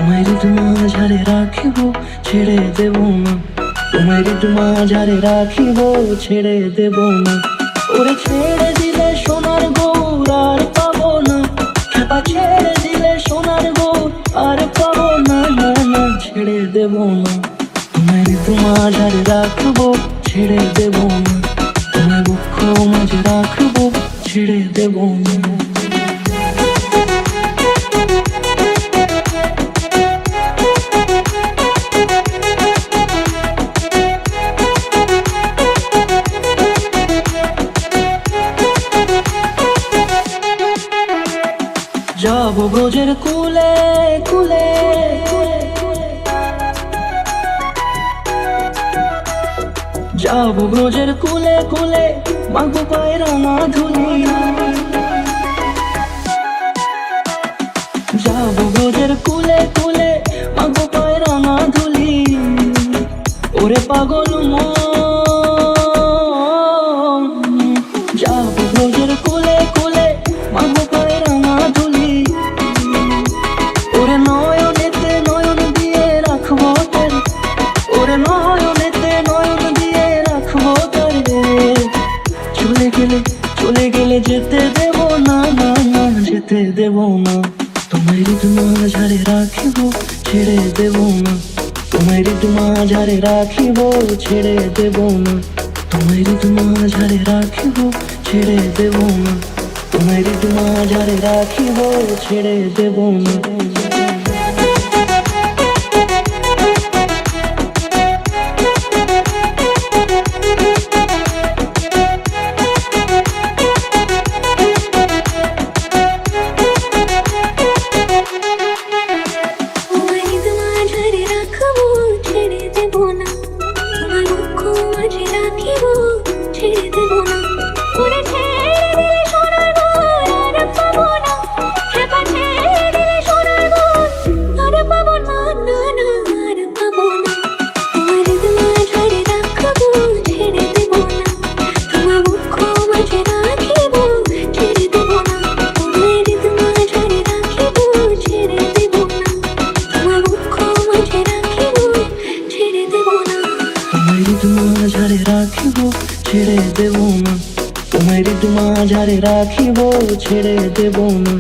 তোমায় মাঝারে রাখিব, ছেড়ে দেব না। তোমায় মাঝারে রাখিব, ছেড়ে দেব না। ওরে ছেড়ে দিলে সোনার গৌর আর পাবো না, খেপা ছেড়ে দিলে সোনার গৌর আর পাবো না। না না, ছেড়ে দেব না। তোমায় মাঝারে রাখবো, ছেড়ে দেব না। তোমায় বক্ষ মাঝে রাখবো, ছেড়ে দেব না। যাবো ব্রজের কুলে কুলে, যাবো ব্রজের কুলে কুলে, মাগো পায়ে রাঙা ধুলি। যাবো ব্রজের কুলে কুলে, মাগো পায়ে রাঙা ধুলি। ওরে পাগল মন, যাবো ব্রজের কুলে কুলে, মাগো পায়ে রাঙা ধুলি। ওরে নয়নেতে নয়ন দিয়ে রাখবো তোরে, ওরে নয়নেতে নয়ন দিয়ে রাখবো তোরে। চলে গেলে চলে গেলে যেতে দেব না, না না, যেতে দেব না। তোমায় মাঝারে রাখিব, ছেড়ে দেব না। তোমায় মাঝারে রাখিব, ছেড়ে দেব না। তোমায় মাঝারে রাখিব, ছেড়ে দেব না। তোমায় মাঝারে রাখিব, ছেড়ে দেব না। মাঝারে রাখিব, ছেড়ে দেব না। তোমায় মাঝারে রাখিব, ছেড়ে দেব না।